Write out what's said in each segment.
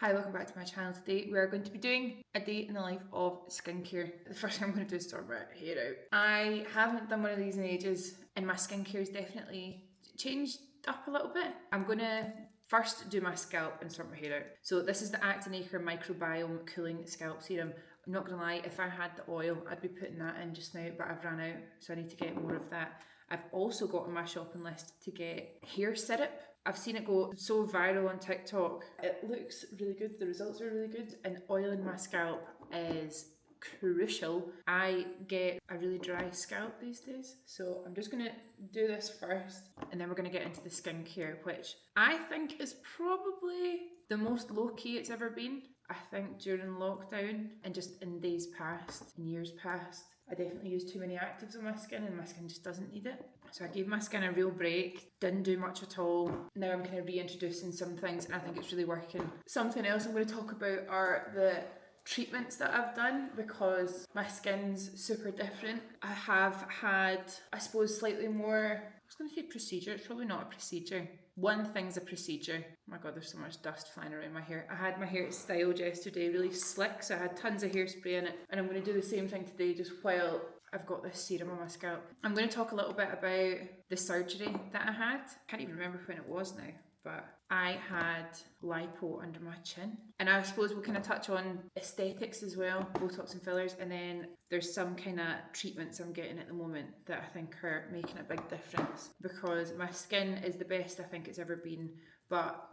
Hi, welcome back to my channel. Today we are going to be doing a day in the life of skincare. The first thing I'm going to do is sort my hair out. I haven't done one of these in ages and my skincare has definitely changed up a little bit. I'm going to first do my scalp and sort my hair out. So this is the Actinaker Microbiome Cooling Scalp Serum. I'm not going to lie, if I had the oil, I'd be putting that in just now, but I've run out, so I need to get more of that. I've also got on my shopping list to get hair syrup. I've seen it go so viral on TikTok. It looks really good, the results are really good, and oiling my scalp is crucial. I get a really dry scalp these days, so I'm just gonna do this first and then we're gonna get into the skincare, which I think is probably the most low-key it's ever been. I think during lockdown and just in days past, in years past, I definitely used too many actives on my skin and my skin just doesn't need it. So I gave my skin a real break, didn't do much at all. Now I'm kind of reintroducing some things and I think it's really working. Something else I'm going to talk about are the treatments that I've done because my skin's super different. I have had, I suppose, slightly more, I was going to say procedure, it's probably not a procedure. One thing's a procedure. Oh my god, there's so much dust flying around my hair. I had my hair styled yesterday, really slick, so I had tons of hairspray in it, and I'm going to do the same thing today just while I've got this serum on my scalp. I'm going to talk a little bit about the surgery that I had. I can't even remember when it was now, but I had lipo under my chin. And I suppose we'll kind of touch on aesthetics as well, Botox and fillers, and then there's some kind of treatments I'm getting at the moment that I think are making a big difference because my skin is the best I think it's ever been, but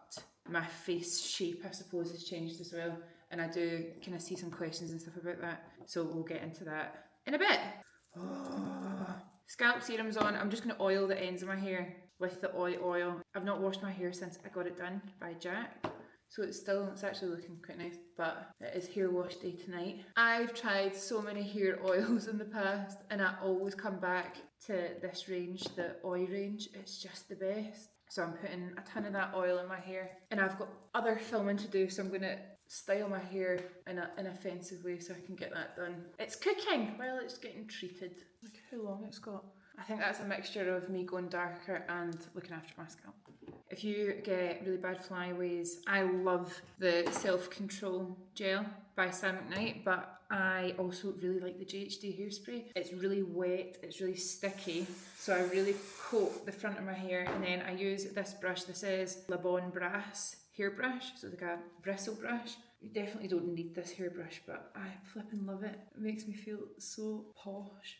my face shape I suppose has changed as well, and I do kind of see some questions and stuff about that, so we'll get into that in a bit. Scalp serum's on. I'm just going to oil the ends of my hair with the oil. I've not washed my hair since I got it done by Jack, so it's actually looking quite nice, but it is hair wash day tonight. I've tried so many hair oils in the past and I always come back to this range, the oil range. It's just the best. So I'm putting a ton of that oil in my hair and I've got other filming to do, so I'm going to style my hair in a fancy way so I can get that done. It's cooking while it's getting treated. Look how long it's got. I think that's a mixture of me going darker and looking after my scalp. If you get really bad flyaways, I love the Self-Control Gel by Sam McKnight, but I also really like the GHD hairspray. It's really wet, it's really sticky, so I really coat the front of my hair and then I use this brush. This is Le Bon Brass hairbrush, so like a bristle brush. You definitely don't need this hairbrush, but I flipping love it. It makes me feel so posh.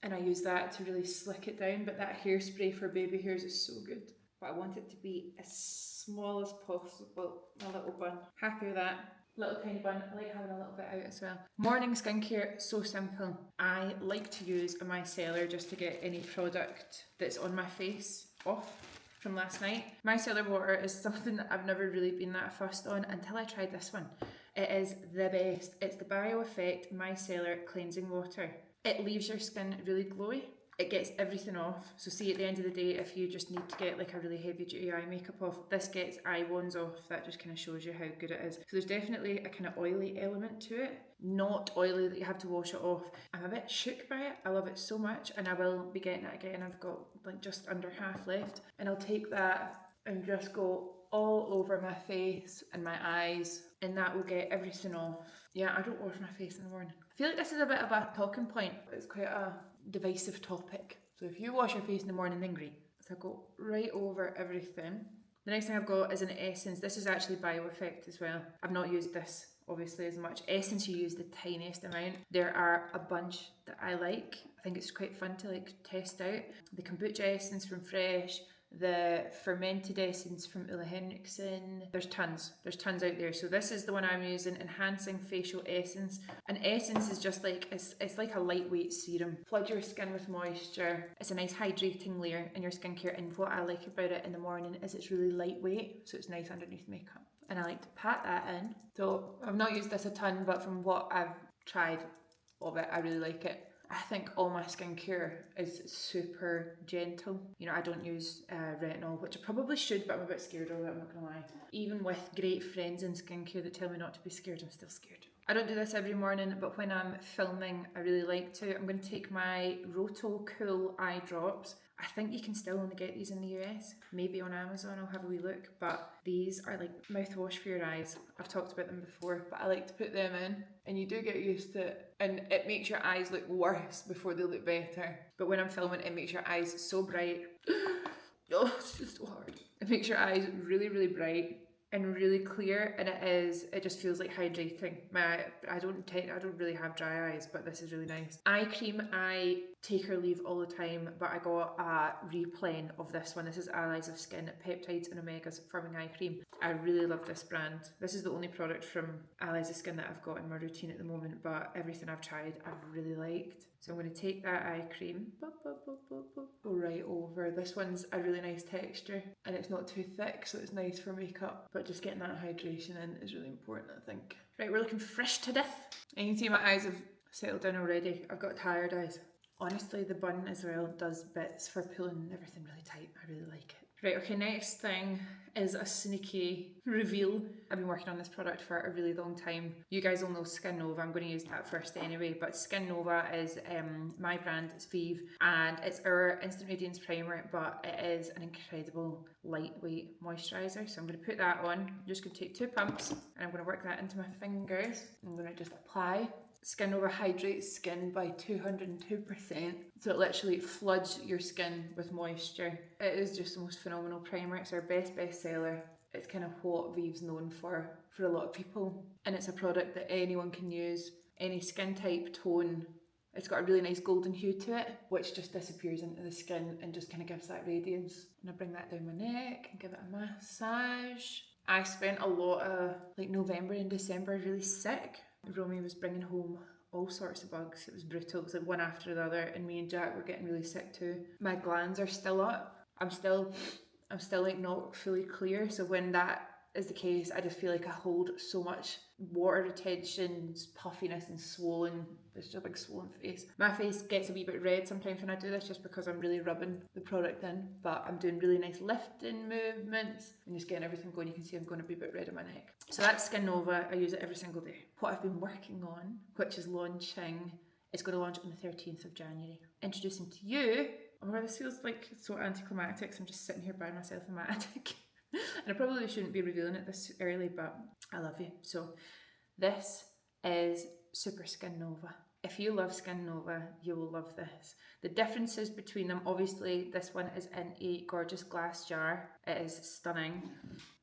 And I use that to really slick it down, but that hairspray for baby hairs is so good. But I want it to be as small as possible. A little bun. Happy with that. Little tiny bun. I like having a little bit out as well. Morning skincare, so simple. I like to use a micellar just to get any product that's on my face off from last night. Micellar water is something that I've never really been that fussed on until I tried this one. It is the best. It's the Bio Effect Micellar Cleansing Water. It leaves your skin really glowy. It gets everything off. So see, at the end of the day, if you just need to get like a really heavy duty eye makeup off, this gets eye ones off. That just kind of shows you how good it is. So there's definitely a kind of oily element to it. Not oily that you have to wash it off. I'm a bit shook by it. I love it so much and I will be getting it again. I've got like just under half left. And I'll take that and just go all over my face and my eyes, and that will get everything off. Yeah, I don't wash my face in the morning. I feel like this is a bit of a talking point. It's quite a divisive topic. So if you wash your face in the morning, then great. So I go right over everything. The next thing I've got is an essence. This is actually Bio Effect as well. I've not used this obviously as much. Essence, you use the tiniest amount. There are a bunch that I like. I think it's quite fun to like test out. The kombucha essence from Fresh, the fermented essence from Ulla Henriksen. There's tons out there. So this is the one I'm using, Enhancing Facial Essence. An essence is just like, it's like a lightweight serum. Flood your skin with moisture. It's a nice hydrating layer in your skincare, and what I like about it in the morning is it's really lightweight, so it's nice underneath makeup. And I like to pat that in. So I've not used this a ton, but from what I've tried of it, I really like it. I think all my skincare is super gentle. You know, I don't use retinol, which I probably should, but I'm a bit scared of it, I'm not gonna lie. Even with great friends in skincare that tell me not to be scared, I'm still scared. I don't do this every morning, but when I'm filming, I really like to. I'm going to take my Roto Cool eye drops. I think you can still only get these in the US. Maybe on Amazon, I'll have a wee look. But these are like mouthwash for your eyes. I've talked about them before, but I like to put them in. And you do get used to it. And it makes your eyes look worse before they look better. But when I'm filming, it makes your eyes so bright. Oh, it's just so hard. It makes your eyes really, really bright and really clear, and it just feels like hydrating. I don't really have dry eyes, but this is really nice. Eye cream, I take or leave all the time, but I got a replen of this one. This is Allies of Skin Peptides and Omegas Firming Eye Cream. I really love this brand. This is the only product from Allies of Skin that I've got in my routine at the moment, but everything I've tried I've really liked. So I'm going to take that eye cream, go right over. This one's a really nice texture and it's not too thick, so it's nice for makeup, but just getting that hydration in is really important, I think. Right, we're looking fresh to death. And you can see my eyes have settled down already. I've got tired eyes. Honestly, the bun as well does bits for pulling everything really tight. I really like it. Right, okay, next thing is a sneaky reveal. I've been working on this product for a really long time. You guys all know Skin Nova. I'm going to use that first anyway, but Skin Nova is my brand, it's Vive, and it's our Instant Radiance Primer, but it is an incredible lightweight moisturiser. So I'm going to put that on. I'm just going to take 2 pumps and I'm going to work that into my fingers. I'm going to just apply. Skin Nova hydrates skin by 202%, so it literally floods your skin with moisture. It is just the most phenomenal primer. It's our best seller. It's kind of what Vive's known for a lot of people, and it's a product that anyone can use, any skin type, tone. It's got a really nice golden hue to it, which just disappears into the skin and just kind of gives that radiance. And I bring that down my neck and give it a massage. I spent a lot of like November and December really sick. Romy was bringing home all sorts of bugs. It was brutal. It was like one after the other, and me and Jack were getting really sick too. My glands are still up. I'm still like not fully clear. So when that is the case, I just feel like I hold so much water retention, puffiness and swollen. It's just a big swollen face. My face gets a wee bit red sometimes when I do this just because I'm really rubbing the product in, but I'm doing really nice lifting movements and just getting everything going. You can see I'm going a wee bit red on my neck. So that's Skin Nova. I use it every single day. What I've been working on, which is launching, it's going to launch on the 13th of January. Introducing to you, oh, this feels like so anticlimactic, so I'm just sitting here by myself in my attic. And I probably shouldn't be revealing it this early, but I love you. So this is Super Skin Nova. If you love Skin Nova, you will love this. The differences between them, obviously this one is in a gorgeous glass jar. It is stunning.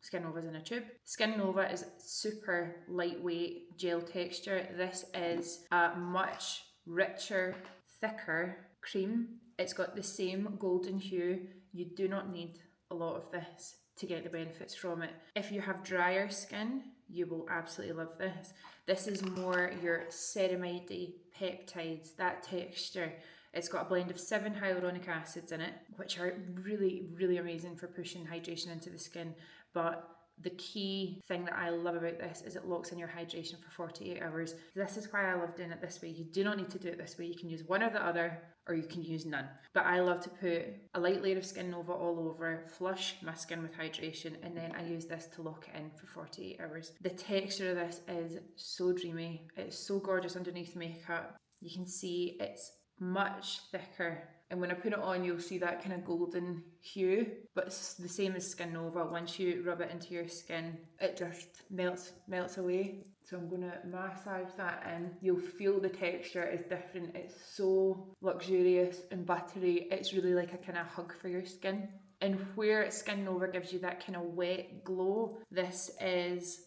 Skin Nova is in a tube. Skin Nova is super lightweight gel texture. This is a much richer, thicker cream. It's got the same golden hue. You do not need a lot of this to get the benefits from it. If you have drier skin, you will absolutely love this. This is more your ceramide peptides, that texture. It's got a blend of 7 hyaluronic acids in it, which are really, really amazing for pushing hydration into the skin. But the key thing that I love about this is it locks in your hydration for 48 hours. This is why I love doing it this way. You do not need to do it this way. You can use one or the other, or you can use none. But I love to put a light layer of Skin Nova all over, flush my skin with hydration, and then I use this to lock it in for 48 hours. The texture of this is so dreamy. It's so gorgeous underneath makeup. You can see it's much thicker, and when I put it on you'll see that kind of golden hue, but it's the same as Skin Nova. Once you rub it into your skin, it just melts away. So I'm going to massage that in. You'll feel the texture is different. It's so luxurious and buttery. It's really like a kind of hug for your skin. And where Skin Nova gives you that kind of wet glow, this is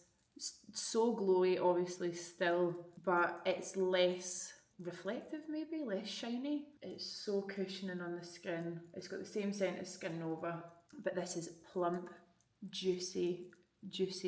so glowy obviously still, but it's less reflective, maybe less shiny. It's so cushioning on the skin. It's got the same scent as Skin Nova, but this is plump, juicy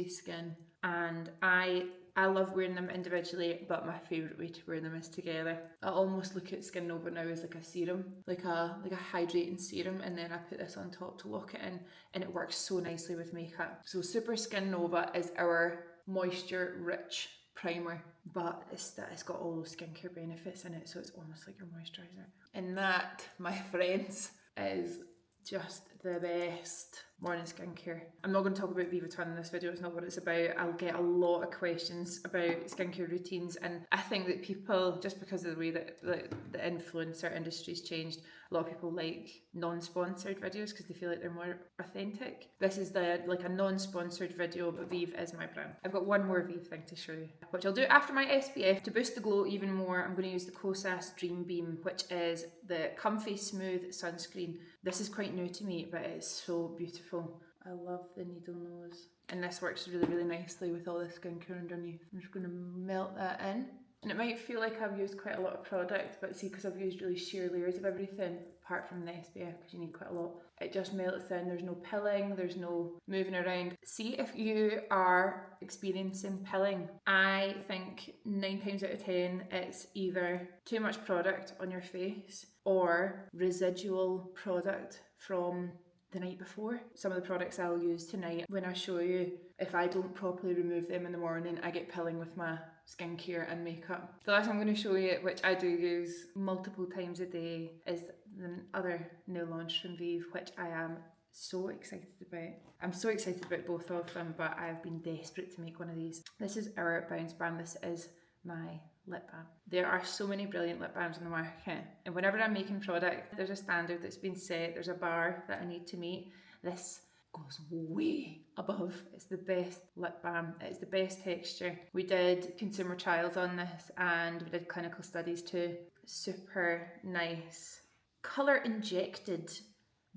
skin. And I love wearing them individually, but my favourite way to wear them is together. I almost look at Skin Nova now as like a serum, like a hydrating serum, and then I put this on top to lock it in, and it works so nicely with makeup. So Super Skin Nova is our moisture rich primer, but it's got all those skincare benefits in it, so it's almost like your moisturiser. And that, my friends, is just the best. morning skincare. I'm not going to talk about Viva Twin in this video, it's not what it's about. I'll get a lot of questions about skincare routines, and I think that people, just because of the way that the influencer industry's changed, a lot of people like non-sponsored videos because they feel like they're more authentic. This is like a non-sponsored video, but Vive is my brand. I've got one more Vive thing to show you, which I'll do after my SPF. To boost the glow even more, I'm going to use the Kosas Dream Beam, which is the comfy smooth sunscreen. This is quite new to me, but it's so beautiful. I love the needle nose. And this works really, really nicely with all the skincare underneath. I'm just going to melt that in. And it might feel like I've used quite a lot of product, but see, because I've used really sheer layers of everything, apart from the SPF, because you need quite a lot, it just melts in. There's no pilling, there's no moving around. See if you are experiencing pilling. I think 9 times out of 10, it's either too much product on your face or residual product from the night before. Some of the products I'll use tonight, when I show you, if I don't properly remove them in the morning, I get pilling with my skincare and makeup. The last I'm going to show you, which I do use multiple times a day, is the other new launch from Vive, which I am so excited about. I'm so excited about both of them, but I've been desperate to make one of these. This is our Bounce Balm. This is my lip balm. There are so many brilliant lip balms on the market, and whenever I'm making product, there's a standard that's been set, there's a bar that I need to meet. This goes way above. It's the best lip balm, it's the best texture. We did consumer trials on this and we did clinical studies too. Super nice, colour injected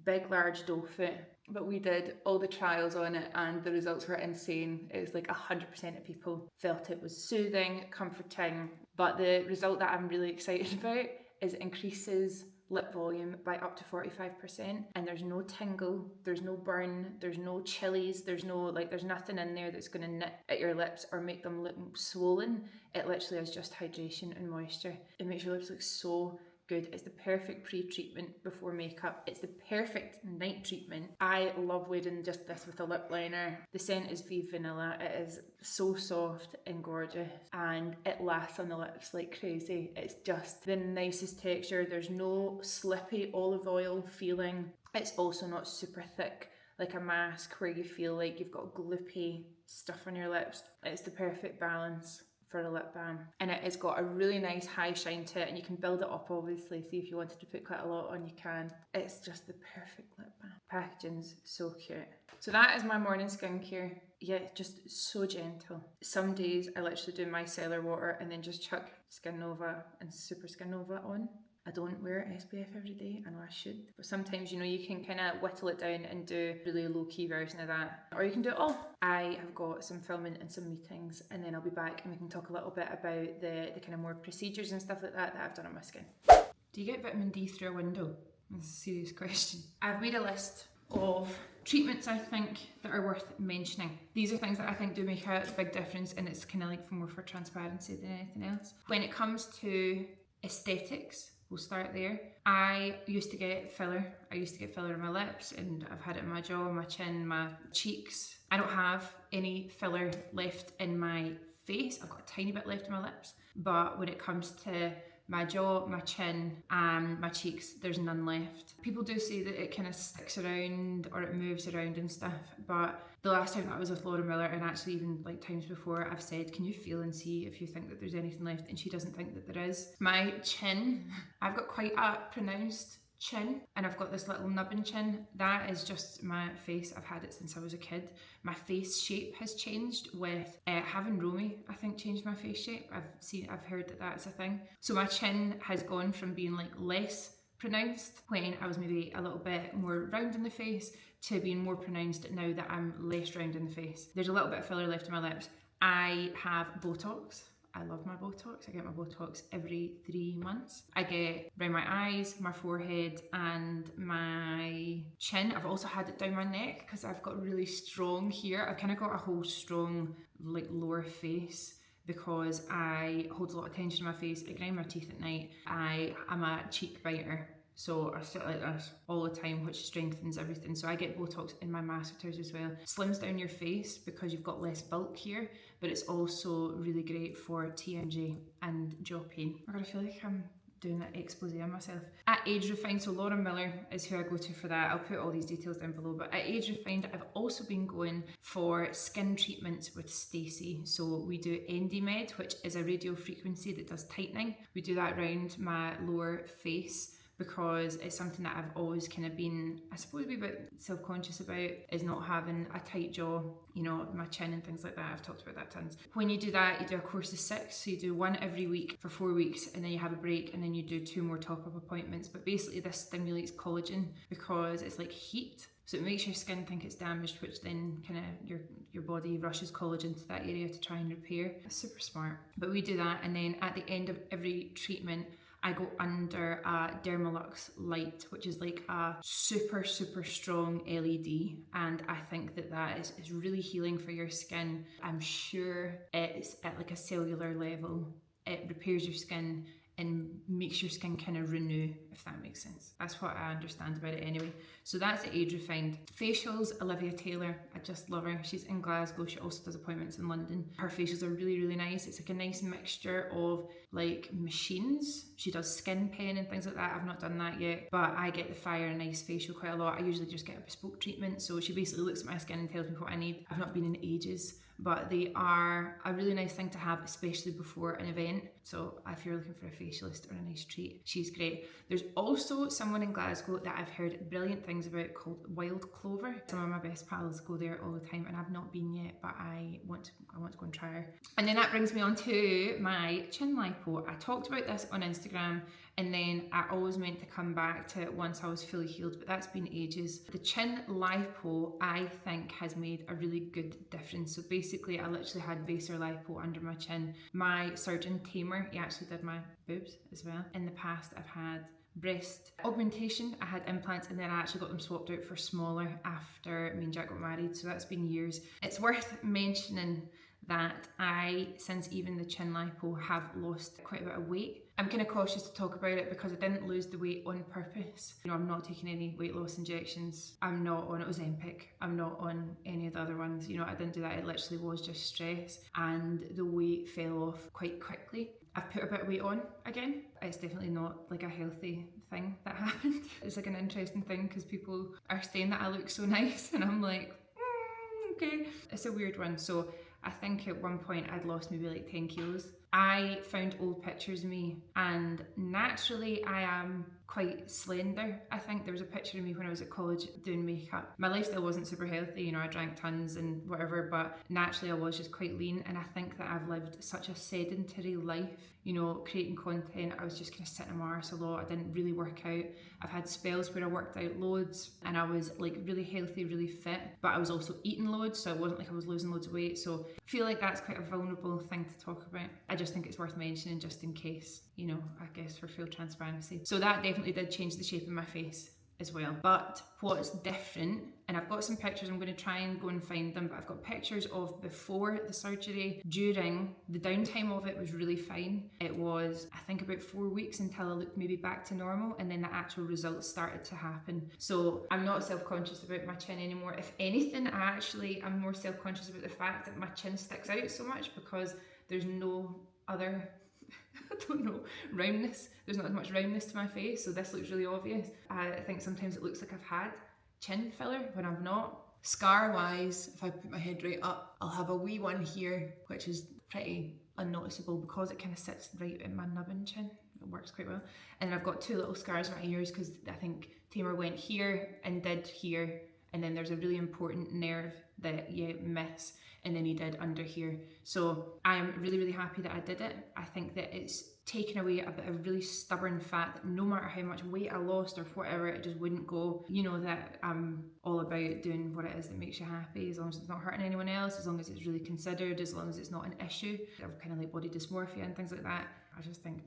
big large doe foot, but we did all the trials on it and the results were insane. It was like 100% of people felt it was soothing, comforting, but the result that I'm really excited about is it increases lip volume by up to 45%, and there's no tingle, there's no burn, there's no chillies, there's nothing in there that's going to knit at your lips or make them look swollen. It literally is just hydration and moisture. It makes your lips look so good. It's the perfect pre-treatment before makeup. It's the perfect night treatment. I love wearing just this with a lip liner. The scent is Vive Vanilla. It is so soft and gorgeous, and it lasts on the lips like crazy. It's just the nicest texture. There's no slippy olive oil feeling. It's also not super thick like a mask where you feel like you've got gloopy stuff on your lips. It's the perfect balance for a lip balm, and it has got a really nice high shine to it, and you can build it up obviously. See, if you wanted to put quite a lot on, you can. It's just the perfect lip balm. Packaging's so cute. So that is my morning skincare. Yeah, just so gentle. Some days I literally do micellar water and then just chuck Skin Nova and Super Skin Nova on. I don't wear SPF every day, I know I should, but sometimes, you know, you can kind of whittle it down and do a really low-key version of that, or you can do it all. I have got some filming and some meetings, and then I'll be back and we can talk a little bit about the kind of more procedures and stuff like that I've done on my skin. Do you get vitamin D through a window? That's a serious question. I've made a list of treatments I think that are worth mentioning. These are things that I think do make a big difference, and it's kind of like more for transparency than anything else. When it comes to aesthetics, we'll start there. I used to get filler. I used to get filler in my lips, and I've had it in my jaw, my chin, my cheeks. I don't have any filler left in my face. I've got a tiny bit left in my lips, but when it comes to my jaw, my chin, and my cheeks, there's none left. People do say that it kind of sticks around or it moves around and stuff, but the last time that I was with Laura Miller, and actually even like times before, I've said, can you feel and see if you think that there's anything left? And she doesn't think that there is. My chin, I've got quite a pronounced chin, and I've got this little nubbin chin. That is just my face. I've had it since I was a kid. My face shape has changed with having Romy, I think, changed my face shape. I've heard that that's a thing. So my chin has gone from being like less pronounced when I was maybe a little bit more round in the face to being more pronounced now that I'm less round in the face. There's a little bit of filler left in my lips. I have Botox. I love my Botox. I get my Botox every 3 months. I get around my eyes, my forehead, and my chin. I've also had it down my neck because I've got really strong hair. I've kind of got a whole strong like lower face because I hold a lot of tension in my face. I grind my teeth at night. I'm a cheek biter, so I sit like this all the time, which strengthens everything. So I get Botox in my masseters as well. Slims down your face because you've got less bulk here, but it's also really great for TMJ and jaw pain. I feel like I'm doing that expose on myself. At Age Refined, so Laura Miller is who I go to for that. I'll put all these details down below. But at Age Refined, I've also been going for skin treatments with Stacey. So we do EndyMed, which is a radio frequency that does tightening. We do that around my lower face, because it's something that I've always kind of been, I suppose, a wee bit self-conscious about, is not having a tight jaw, you know, my chin and things like that. I've talked about that tons. When you do that, you do a course of 6, so you do 1 every week for 4 weeks, and then you have a break, and then you do 2 more top-up appointments. But basically this stimulates collagen because it's like heat. So it makes your skin think it's damaged, which then kind of your body rushes collagen to that area to try and repair. It's super smart. But we do that, and then at the end of every treatment, I go under a Dermalux light, which is like a super, super strong LED. And I think that is really healing for your skin. I'm sure it's at like a cellular level. It repairs your skin and makes your skin kind of renew, if that makes sense. That's what I understand about it anyway. So that's at Age Refined. Facials, Olivia Taylor, I just love her. She's in Glasgow, she also does appointments in London. Her facials are really, really nice. It's like a nice mixture of like machines. She does skin pen and things like that. I've not done that yet, but I get the Fire and Ice facial quite a lot. I usually just get a bespoke treatment. So she basically looks at my skin and tells me what I need. I've not been in ages, but they are a really nice thing to have, especially before an event. So if you're looking for a facialist or a nice treat, she's great. There's also someone in Glasgow that I've heard brilliant things about called Wild Clover. Some of my best pals go there all the time, and I've not been yet, but I want to go and try her. And then that brings me on to my chin lipo. I talked about this on Instagram, and then I always meant to come back to it once I was fully healed, but that's been ages. The chin lipo, I think, has made a really good difference. So basically, I literally had Vaser lipo under my chin. My surgeon, Tamer, he actually did my boobs as well. In the past, I've had breast augmentation, I had implants, and then I actually got them swapped out for smaller after me and Jack got married, so that's been years. It's worth mentioning that I, since even the chin lipo, have lost quite a bit of weight. I'm kind of cautious to talk about it because I didn't lose the weight on purpose. You know, I'm not taking any weight loss injections. I'm not on Ozempic. I'm not on any of the other ones. You know, I didn't do that. It literally was just stress, and the weight fell off quite quickly. I've put a bit of weight on again. It's definitely not like a healthy thing that happened. It's like an interesting thing because people are saying that I look so nice, and I'm like, okay. It's a weird one. So I think at one point I'd lost maybe like 10 kilos. I found old pictures of me, and naturally I am quite slender. I think there was a picture of me when I was at college doing makeup. My lifestyle wasn't super healthy, you know, I drank tons and whatever, but naturally I was just quite lean, and I think that I've lived such a sedentary life, you know, creating content. I was just kind of sitting on my arse a lot. I didn't really work out. I've had spells where I worked out loads and I was like really healthy, really fit, but I was also eating loads, so it wasn't like I was losing loads of weight. So I feel like that's quite a vulnerable thing to talk about. I just think it's worth mentioning just in case, you know, I guess for full transparency. So that definitely did change the shape of my face as well. But what's different, and I've got some pictures, I'm going to try and go and find them, but I've got pictures of before the surgery. During the downtime of it was really fine. It was, I think, about 4 weeks until I looked maybe back to normal, and then the actual results started to happen. So I'm not self-conscious about my chin anymore. If anything, I'm more self-conscious about the fact that my chin sticks out so much because there's no other I don't know, roundness. There's not as much roundness to my face, so this looks really obvious. I think sometimes it looks like I've had chin filler when I'm not. Scar wise, if I put my head right up, I'll have a wee one here, which is pretty unnoticeable because it kind of sits right in my nubbin chin. It works quite well. And then I've got 2 little scars on my ears because I think Tamer went here and did here, and then there's a really important nerve that you miss, and then he did under here. So I'm really, really happy that I did it. I think that it's taken away a bit of really stubborn fat that no matter how much weight I lost or whatever, it just wouldn't go. You know that I'm all about doing what it is that makes you happy, as long as it's not hurting anyone else, as long as it's really considered, as long as it's not an issue. I've kind of like body dysmorphia and things like that. I just think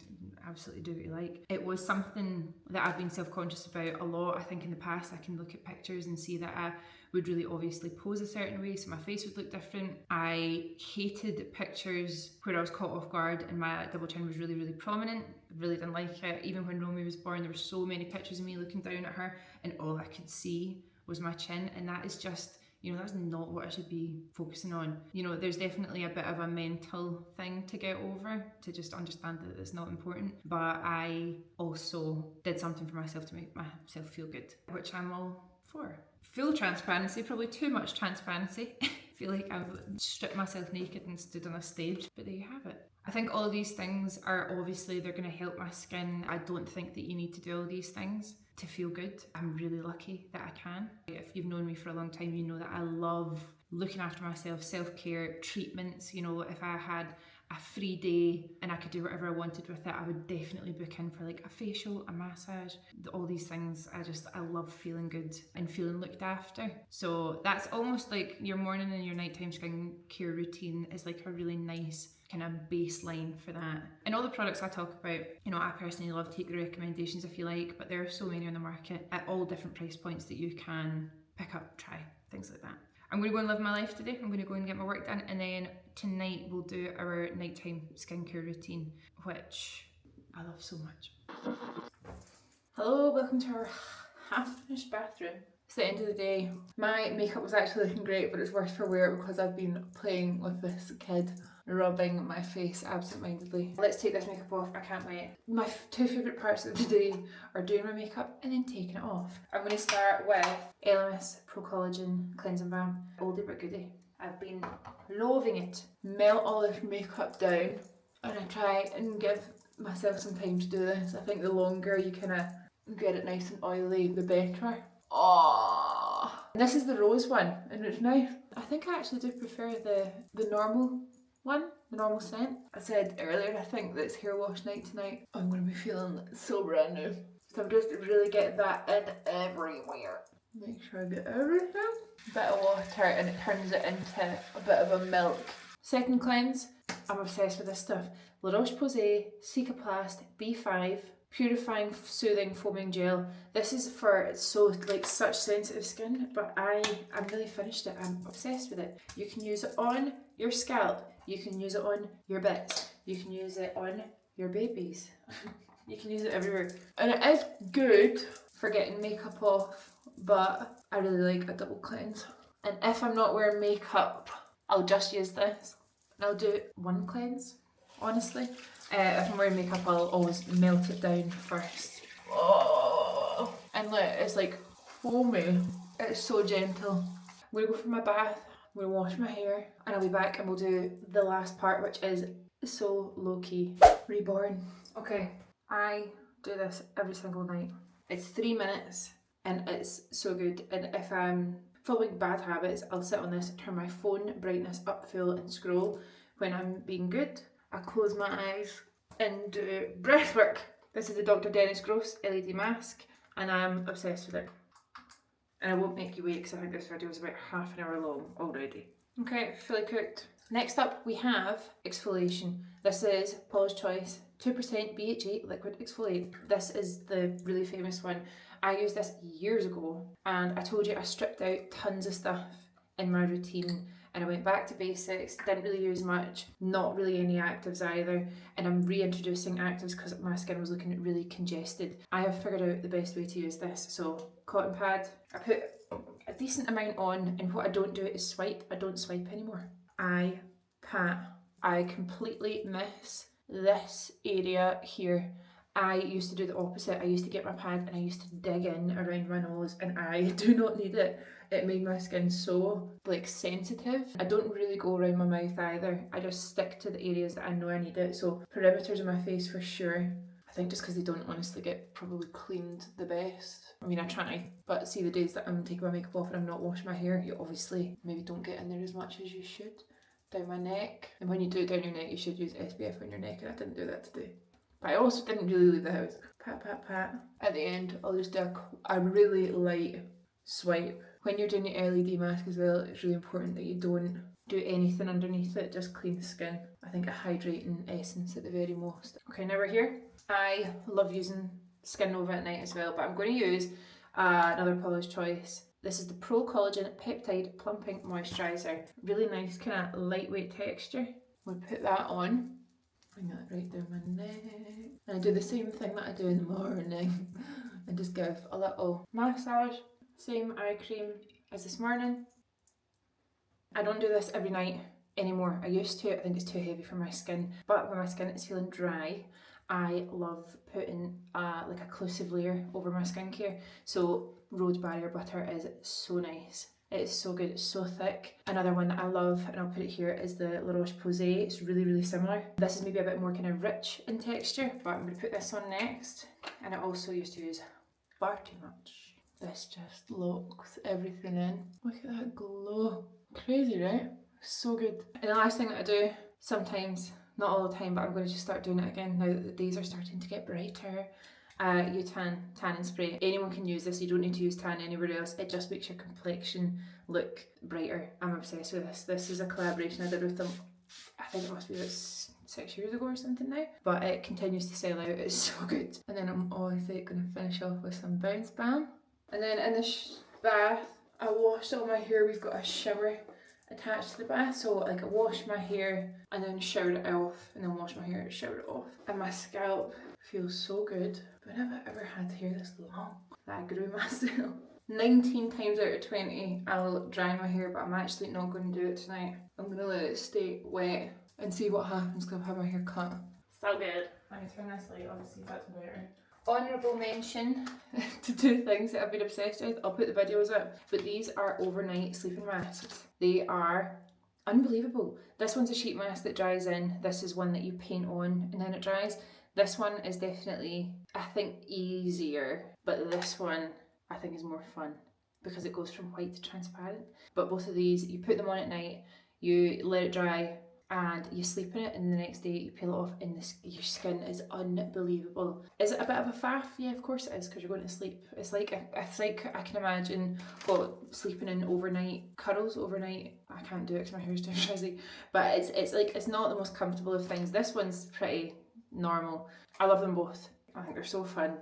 absolutely do what you like. It was something that I've been self-conscious about a lot. I think in the past I can look at pictures and see that I would really obviously pose a certain way, so my face would look different. I hated pictures where I was caught off guard and my double chin was really, really prominent. I really didn't like it. Even when Romy was born, there were so many pictures of me looking down at her and all I could see was my chin, and that is just You know, that's not what I should be focusing on. You know, there's definitely a bit of a mental thing to get over, to just understand that it's not important. But I also did something for myself to make myself feel good, which I'm all for. Full transparency, probably too much transparency. I feel like I've stripped myself naked and stood on a stage, but there you have it. I think all of these things are obviously, they're going to help my skin. I don't think that you need to do all these things to feel good. I'm really lucky that I can. If you've known me for a long time, you know that I love looking after myself, self-care, treatments. You know, if I had a free day and I could do whatever I wanted with it, I would definitely book in for like a facial, a massage, all these things. I love feeling good and feeling looked after. So that's almost like your morning and your nighttime skincare routine is like a really nice kind of baseline for that. And all the products I talk about, you know, I personally love to take the recommendations if you like, but there are so many on the market at all different price points that you can pick up, try, things like that. I'm going to go and live my life today. I'm going to go and get my work done, and then tonight we'll do our nighttime skincare routine, which I love so much. Hello, welcome to our half-finished bathroom. It's the end of the day. My makeup was actually looking great, but it's worse for wear because I've been playing with this kid, rubbing my face absent-mindedly. Let's take this makeup off, I can't wait. My two favourite parts of the day are doing my makeup and then taking it off. I'm going to start with Elemis Pro Collagen Cleansing Balm. Oldie but goodie. I've been loving it. Melt all this makeup down and I try and give myself some time to do this. I think the longer you kind of get it nice and oily, the better. Oh, this is the rose one and it's nice. I think I actually do prefer the normal one, the normal scent. I said earlier, I think that it's hair wash night tonight. I'm going to be feeling so brand new. So I'm just really getting that in everywhere. Make sure I get everything. A bit of water and it turns it into a bit of a milk. Second cleanse, I'm obsessed with this stuff. La Roche-Posay Cicaplast B5 Purifying Soothing Foaming Gel. This is for such sensitive skin, but I'm really finished it. I'm obsessed with it. You can use it on your scalp. You can use it on your bits. You can use it on your babies. You can use it everywhere. And it is good for getting makeup off, but I really like a double cleanse. And if I'm not wearing makeup, I'll just use this. And I'll do one cleanse, honestly. If I'm wearing makeup, I'll always melt it down first. Oh. And look, it's like foamy. It's so gentle. I'm going to go for my bath. I'm going to wash my hair. And I'll be back and we'll do the last part, which is so low-key. Reborn. Okay, I do this every single night. It's 3 minutes and it's so good. And if I'm following bad habits, I'll sit on this, turn my phone brightness up full and scroll. When I'm being good, I close my eyes and do breath work. This is the Dr. Dennis Gross LED mask and I'm obsessed with it. And I won't make you wait because I think this video is about half an hour long already. Okay, fully cooked. Next up we have exfoliation. This is Paula's Choice 2% BHA liquid exfoliant. This is the really famous one. I used this years ago and I told you I stripped out tons of stuff in my routine and I went back to basics, didn't really use much, not really any actives either, and I'm reintroducing actives because my skin was looking really congested. I have figured out the best way to use this. So cotton pad, I put a decent amount on and what I don't do is swipe. I don't swipe anymore. I pat. I completely miss this area here. I used to do the opposite. I used to get my pad and I used to dig in around my nose and I do not need it. It made my skin so sensitive. I don't really go around my mouth either. I just stick to the areas that I know I need it. So perimeters of my face for sure. I think just because they don't honestly get probably cleaned the best. I mean, I try, but see the days that I'm taking my makeup off and I'm not washing my hair, you obviously maybe don't get in there as much as you should. Down my neck. And when you do it down your neck, you should use SPF on your neck and I didn't do that today. But I also didn't really leave the house. Pat, pat, pat. At the end, I'll just do a really light swipe. When you're doing the LED mask as well, it's really important that you don't do anything underneath it, just clean the skin. I think a hydrating essence at the very most. Okay, now we're here. I love using Skin Nova at night as well, but I'm going to use another Paula's Choice. This is the Pro Collagen Peptide Plumping Moisturiser. Really nice kind of lightweight texture. We'll put that on. Bring that right down my neck. And I do the same thing that I do in the morning. And just give a little massage. Same eye cream as this morning. I don't do this every night anymore. I used to. I think it's too heavy for my skin. But when my skin is feeling dry, I love putting like a occlusive layer over my skincare. So Rose Barrier Butter is so nice. It is so good, it's so thick. Another one that I love, and I'll put it here, is the La Roche-Posay. It's really, really similar. This is maybe a bit more kind of rich in texture, but I'm going to put this on next. And I also used to use far too much. This just locks everything in. Look at that glow. Crazy, right? So good. And the last thing that I do, sometimes, not all the time, but I'm going to just start doing it again now that the days are starting to get brighter. Tanning spray. Anyone can use this, you don't need to use tan anywhere else. It just makes your complexion look brighter. I'm obsessed with this. This is a collaboration I did with them, I think it must be about 6 years ago or something now, but it continues to sell out. It's so good. And then I'm obviously going to finish off with some Bounce Balm. And then in the bath, I washed all my hair. We've got a shower attached to the bath, so like I wash my hair and then showered it off, and then wash my hair and showered it off. And my scalp feels so good. When have I ever had hair this long that I grew myself? 19 times out of 20 I'll dry my hair, but I'm actually not going to do it tonight. I'm going to let it stay wet and see what happens because I've had my hair cut. So good. Let me turn this light on to see if that's better. Honourable mention to two things that I've been obsessed with. I'll put the videos up, but these are overnight sleeping masks. They are unbelievable. This one's a sheet mask that dries in. This is one that you paint on and then it dries. This one is definitely, I think, easier, but this one I think is more fun because it goes from white to transparent. But both of these, you put them on at night, you let it dry, and you sleep in it, and the next day you peel it off, and your skin is unbelievable. Is it a bit of a faff? Yeah, of course it is, because you're going to sleep. It's like I can imagine sleeping in overnight curls overnight. I can't do it because my hair's too frizzy, but it's like it's not the most comfortable of things. This one's pretty normal. I love them both. I think they're so fun,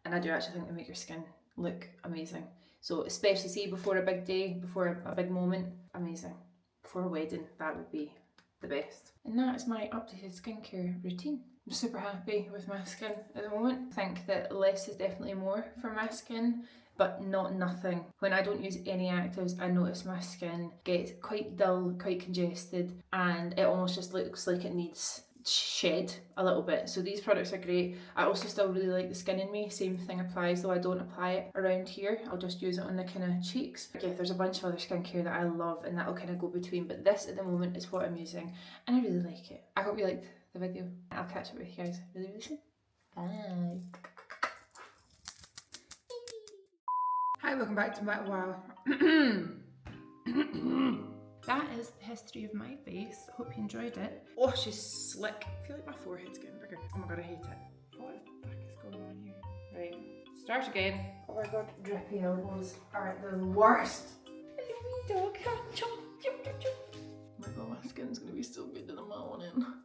and I do actually think they make your skin look amazing. So especially see before a big day, before a big moment, amazing. Before a wedding, that would be the best. And that is my updated skincare routine. I'm super happy with my skin at the moment. I think that less is definitely more for my skin, but not nothing. When I don't use any actives, I notice my skin gets quite dull, quite congested, and it almost just looks like it needs shed a little bit. So these products are great. I also still really like the Skin in Me. Same thing applies, though I don't apply it around here. I'll just use it on the kind of cheeks. Yeah, there's a bunch of other skincare that I love and that'll kind of go between, but this at the moment is what I'm using and I really like it. I hope you liked the video. I'll catch up with you guys really, really soon. Bye. Hi, welcome back to my wow. That is the history of my face. Hope you enjoyed it. Oh, she's slick. I feel like my forehead's getting bigger. Oh my god, I hate it. What the fuck is going on here? Right, start again. Oh my god, drippy elbows are the worst. Oh my god, my skin's gonna be so big.